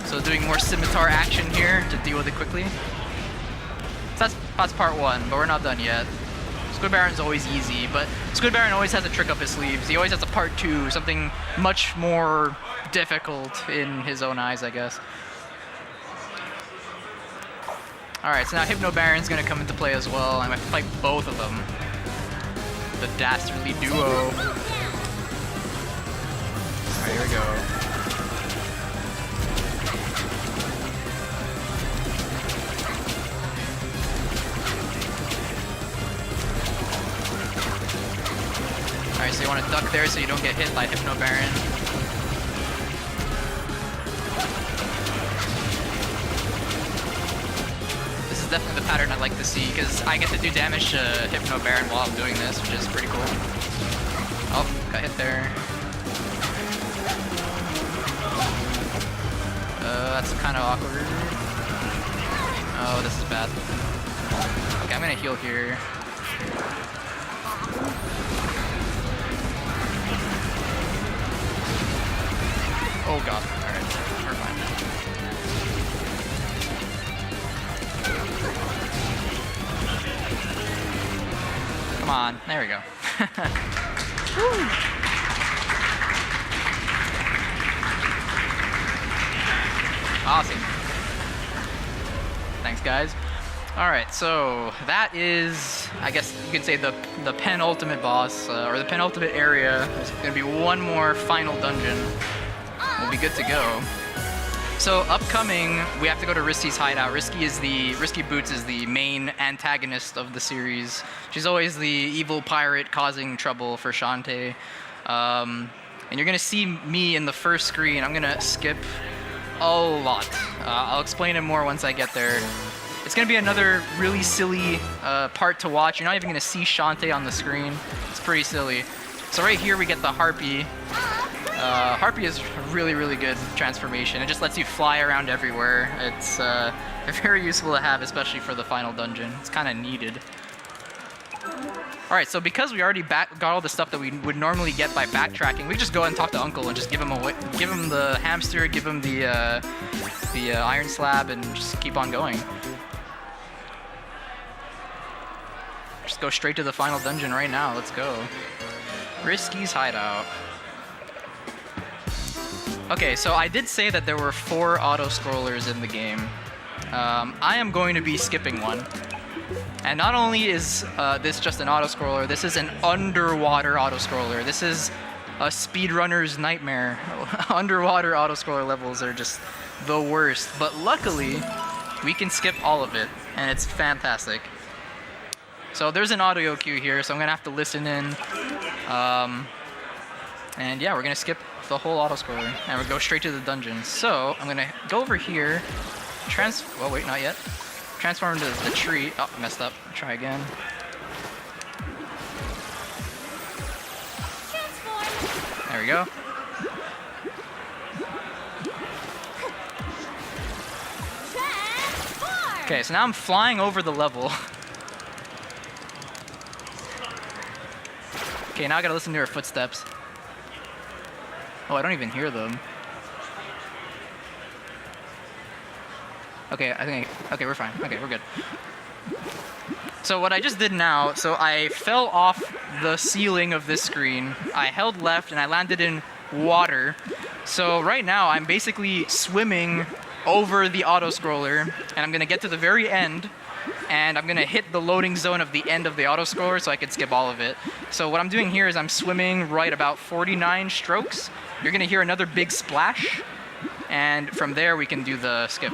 So doing more scimitar action here to deal with it quickly. So that's part one, but we're not done yet. Squid Baron's always easy, but Squid Baron always has a trick up his sleeves. He always has a part two, something much more difficult in his own eyes, I guess. Alright, so now Hypno Baron's gonna come into play as well. I'm gonna fight both of them. The dastardly duo. Alright, here we go. Alright, so you want to duck there so you don't get hit by Hypno Baron. This is definitely the pattern I like to see, because I get to do damage to Hypno Baron while I'm doing this, which is pretty cool. Oh, got hit there. That's kind of awkward. Oh, this is bad. Okay, I'm gonna heal here. Oh god, alright, we're fine. Come on, there we go. Woo. Awesome. Thanks, guys. Alright, so that is, I guess you could say, the penultimate boss, or the penultimate area. There's gonna be one more final dungeon. We'll be good to go. So upcoming, we have to go to Risky's hideout. Risky Boots is the main antagonist of the series. She's always the evil pirate causing trouble for Shantae. And you're gonna see me in the first screen. I'm gonna skip a lot. I'll explain it more once I get there. It's gonna be another really silly part to watch. You're not even gonna see Shantae on the screen. It's pretty silly. So right here we get the Harpy. Harpy is a really, really good transformation. It just lets you fly around everywhere. It's very useful to have, especially for the final dungeon. It's kind of needed. Alright, so because we already got all the stuff that we would normally get by backtracking, we just go and talk to Uncle and just give him the hamster, give him the iron slab, and just keep on going. Just go straight to the final dungeon right now. Let's go. Risky's hideout. Okay, so I did say that there were 4 auto-scrollers in the game. I am going to be skipping one. And not only is this just an auto-scroller, this is an underwater auto-scroller. This is a speedrunner's nightmare. Underwater auto-scroller levels are just the worst. But luckily, we can skip all of it, and it's fantastic. So there's an audio cue here, so I'm gonna have to listen in. And yeah, we're gonna skip the whole auto-scroller, and we'll go straight to the dungeon. So I'm gonna go over here, well, wait, not yet. Transform into the tree. Oh, messed up. Try again. There we go. Okay, so now I'm flying over the level. Okay, now I gotta listen to her footsteps. Oh, I don't even hear them. Okay, okay, we're fine. Okay, we're good. So what I just did now, so I fell off the ceiling of this screen. I held left and I landed in water. So right now I'm basically swimming over the auto-scroller, and I'm gonna get to the very end, and I'm gonna hit the loading zone of the end of the auto-scroller so I can skip all of it. So what I'm doing here is I'm swimming right about 49 strokes. You're gonna hear another big splash, and from there we can do the skip.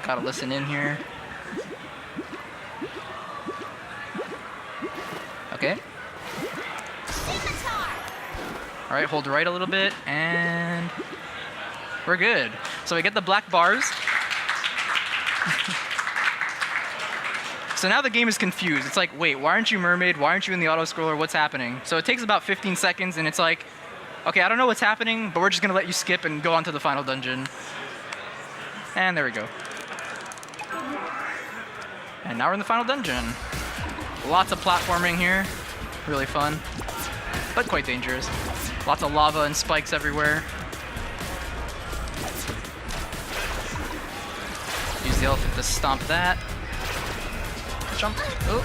Gotta listen in here. Okay. All right, hold right a little bit, and we're good. So we get the black bars. So now the game is confused. It's like, wait, why aren't you mermaid? Why aren't you in the auto-scroller? What's happening? So it takes about 15 seconds, and it's like, okay, I don't know what's happening, but we're just gonna let you skip and go on to the final dungeon. And there we go. And now we're in the final dungeon. Lots of platforming here. Really fun, but quite dangerous. Lots of lava and spikes everywhere. Use the elephant to stomp that. Jump. Oh.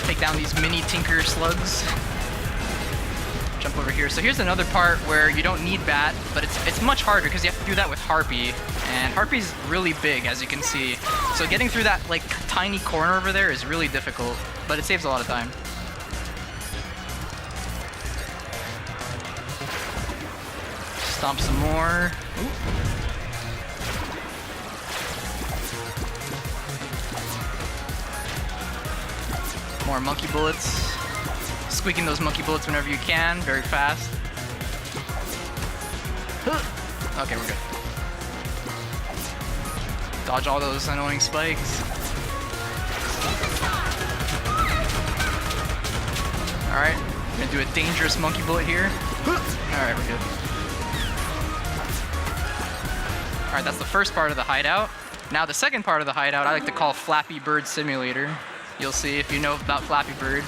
Take down these mini tinker slugs. Jump over here. So here's another part where you don't need bat, but it's much harder because you have to do that with Harpy. And Harpy's really big, as you can see. So getting through that like tiny corner over there is really difficult, but it saves a lot of time. Stomp some more. Ooh. More monkey bullets. Squeaking those monkey bullets whenever you can, very fast. Okay, we're good. Dodge all those annoying spikes. Alright, I'm gonna do a dangerous monkey bullet here. Alright, we're good. Alright, that's the first part of the hideout. Now the second part of the hideout I like to call Flappy Bird Simulator. You'll see if you know about Flappy Bird.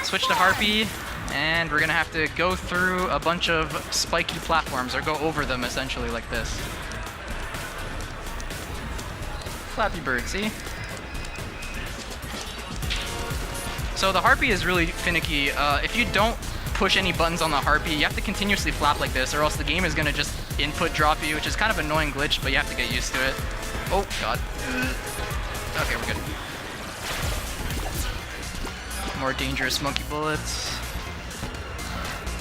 Switch to Harpy, and we're gonna have to go through a bunch of spiky platforms, or go over them essentially like this. Flappy Bird, see? So the Harpy is really finicky. If you don't push any buttons on the Harpy, you have to continuously flap like this, or else the game is gonna just input drop you, which is kind of an annoying glitch, but you have to get used to it. Oh, God. Okay, we're good. More dangerous monkey bullets.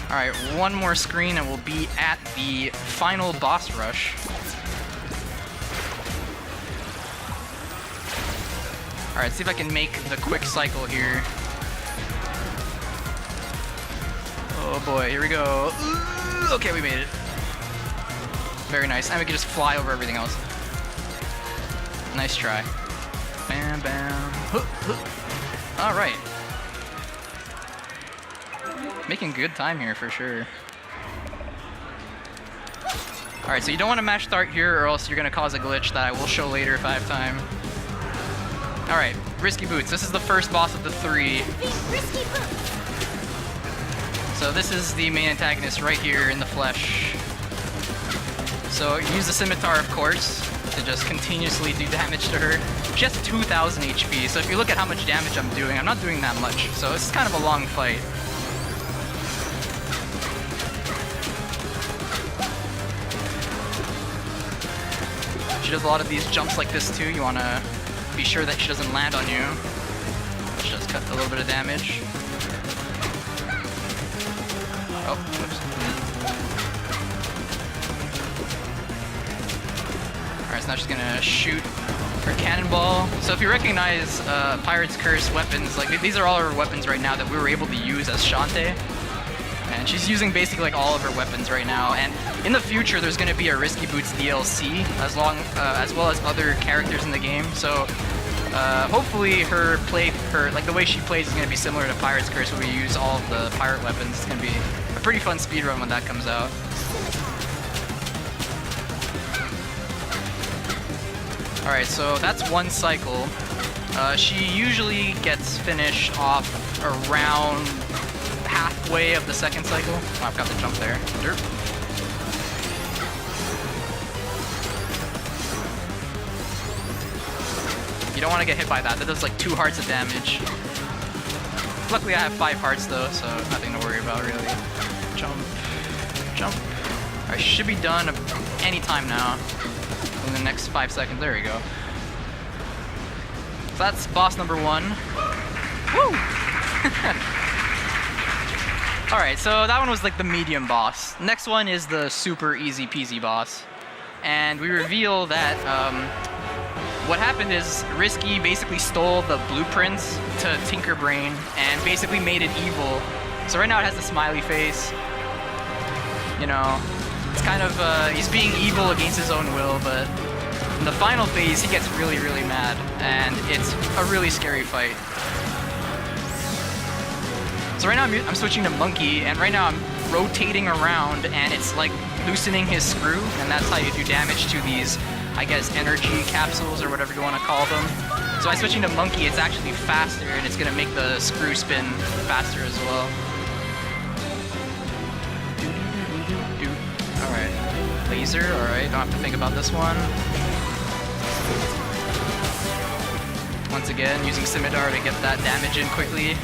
Alright, one more screen and we'll be at the final boss rush. Alright, see if I can make the quick cycle here. Oh boy, here we go. Okay, we made it. Very nice. And we can just fly over everything else. Nice try. Bam, bam. Alright. Making good time here for sure. Alright, so you don't want to mash start here or else you're going to cause a glitch that I will show later if I have time. Alright, Risky Boots. This is the first boss of the 3. So this is the main antagonist right here in the flesh. So use the scimitar, of course, to just continuously do damage to her. She has 2,000 HP, so if you look at how much damage I'm doing, I'm not doing that much. So it's kind of a long fight. She does a lot of these jumps like this too. You want to be sure that she doesn't land on you. She does cut a little bit of damage. Oh, whoops. Alright, so now she's gonna shoot her cannonball. So if you recognize Pirate's Curse weapons, like these are all her weapons right now that we were able to use as Shantae. And she's using basically like all of her weapons right now. And in the future, there's gonna be a Risky Boots DLC as well as other characters in the game. So hopefully like the way she plays is gonna be similar to Pirate's Curse, where we use all of the pirate weapons. It's gonna be a pretty fun speedrun when that comes out. Alright, so that's one cycle. She usually gets finished off around halfway of the second cycle. Oh, I've got the jump there. Derp. You don't want to get hit by that. That does like 2 hearts of damage. Luckily I have 5 hearts though, so nothing to worry about really. Jump. Jump. Alright, should be done any time now. In the next 5 seconds. There we go. So that's boss number 1. Woo! Alright, so that one was like the medium boss. Next one is the super easy peasy boss. And we reveal that what happened is Risky basically stole the blueprints to Tinkerbrain and basically made it evil. So right now it has a smiley face. You know, it's kind of, he's being evil against his own will, but in the final phase he gets really, really mad. And it's a really scary fight. So right now I'm switching to Monkey, and right now I'm rotating around and it's like loosening his screw, and that's how you do damage to these, I guess, energy capsules or whatever you want to call them. So by switching to Monkey, it's actually faster and it's going to make the screw spin faster as well. Alright. Laser, alright, don't have to think about this one. Once again, using Scimitar to get that damage in quickly.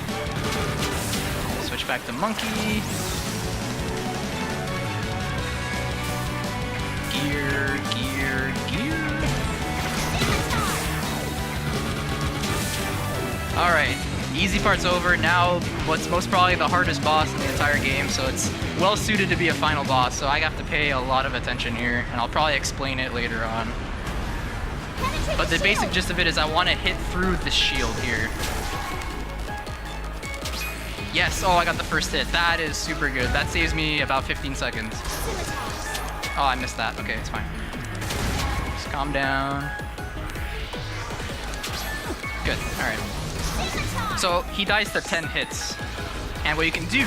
Switch back to Monkey. Gear, gear, gear. Alright, easy part's over. Now what's most probably the hardest boss in the entire game, so it's well suited to be a final boss, so I have to pay a lot of attention here, and I'll probably explain it later on. But the basic gist of it is I want to hit through the shield here. Yes, oh, I got the first hit. That is super good. That saves me about 15 seconds. Oh, I missed that. Okay, it's fine. Just calm down. Good, alright. So he dies to 10 hits. And what you can do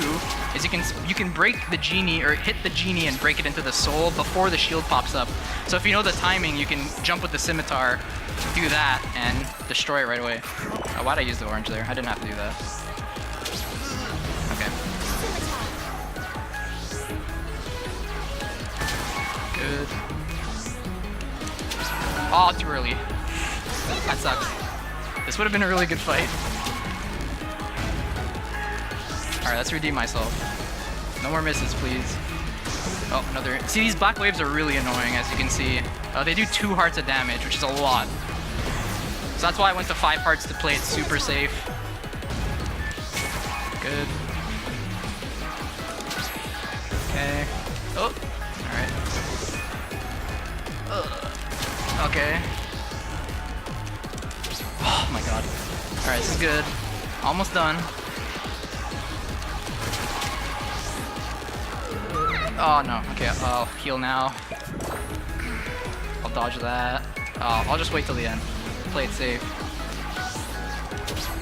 is you can break the genie, or hit the genie and break it into the soul before the shield pops up. So if you know the timing, you can jump with the scimitar, do that, and destroy it right away. Oh, why'd I use the orange there? I didn't have to do that. Okay. Good. Oh, too early. That sucks. This would have been a really good fight. Alright, let's redeem myself. No more misses, please. Oh, another. See, these black waves are really annoying, as you can see. They do 2 hearts of damage, which is a lot. So that's why I went to 5 hearts to play it super safe. Good. Okay. Oh, alright. Okay. Oh my god. Alright, this is good. Almost done. Oh no, okay, I'll heal now. I'll dodge that. Oh, I'll just wait till the end. Play it safe.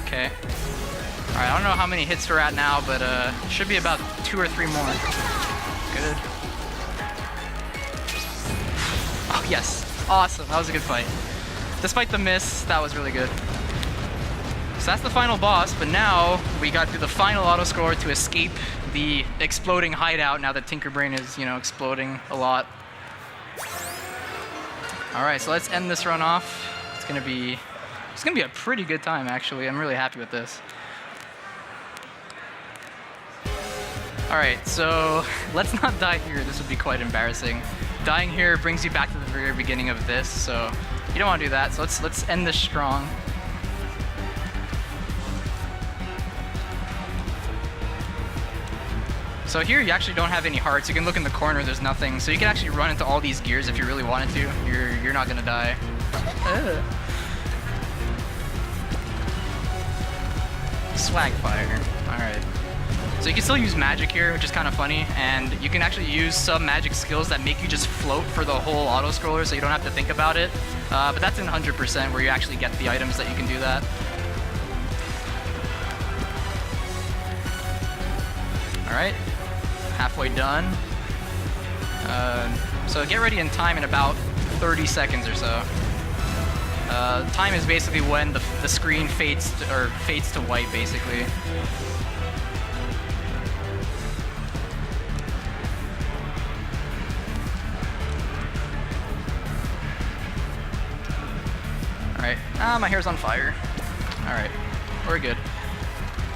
Okay. Alright, I don't know how many hits we're at now, but should be about 2 or 3 more. Good. Oh yes, awesome, that was a good fight. Despite the miss, that was really good. So that's the final boss, but now we got to do the final auto-scroller to escape the exploding hideout now that Tinkerbrain is, you know, exploding a lot. Alright, so let's end this run off. It's gonna be a pretty good time, actually. I'm really happy with this. Alright, so let's not die here. This would be quite embarrassing. Dying here brings you back to the very beginning of this, so you don't want to do that. So let's end this strong. So here you actually don't have any hearts. You can look in the corner, there's nothing. So you can actually run into all these gears if you really wanted to. You're not gonna die. Swag fire. Alright. So you can still use magic here, which is kind of funny, and you can actually use some magic skills that make you just float for the whole auto-scroller so you don't have to think about it. But that's in 100% where you actually get the items that you can do that. Alright, halfway done. So get ready in time in about 30 seconds or so. Time is basically when the screen fades to white, basically. Alright, my hair's on fire. Alright, we're good.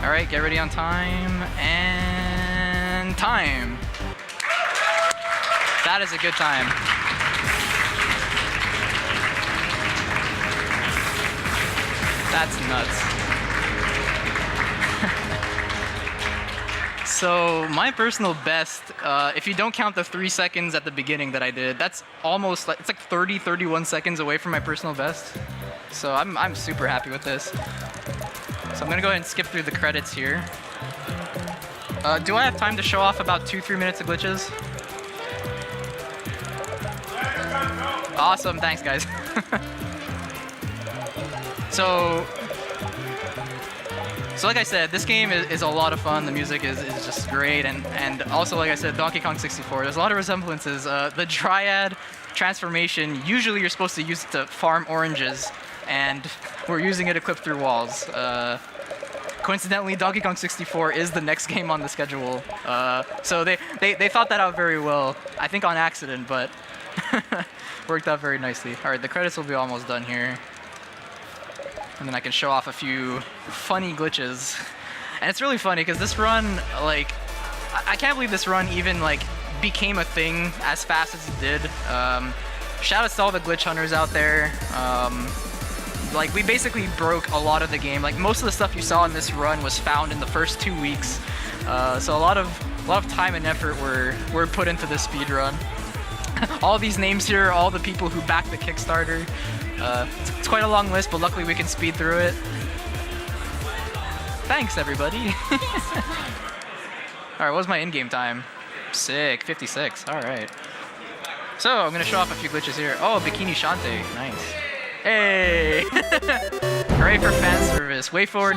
Alright, get ready on time, and time! That is a good time. That's nuts. So my personal best, if you don't count the 3 seconds at the beginning that I did, that's almost like, it's like 31 seconds away from my personal best. So I'm super happy with this. So I'm gonna go ahead and skip through the credits here. Do I have time to show off about 2-3 minutes of glitches? Awesome, thanks guys. So like I said, this game is a lot of fun. The music is just great, and also like I said, Donkey Kong 64. There's a lot of resemblances. The Dryad transformation, usually you're supposed to use it to farm oranges, and we're using it to clip through walls. Coincidentally, Donkey Kong 64 is the next game on the schedule. So they thought that out very well. I think on accident, but worked out very nicely. All right, the credits will be almost done here. And then I can show off a few funny glitches. And it's really funny because this run, like, I can't believe this run even like became a thing as fast as it did. Shout out to all the glitch hunters out there. Like, we basically broke a lot of the game. Like, most of the stuff you saw in this run was found in the first 2 weeks. So a lot of time and effort were put into this speed run. All these names here, all the people who backed the Kickstarter. It's quite a long list, but luckily we can speed through it. Thanks, everybody. Alright, what was my in-game time? Sick, 56, alright. So, I'm gonna show off a few glitches here. Oh, Bikini Shantae, nice. Hey! Hooray for fan service. Way forward.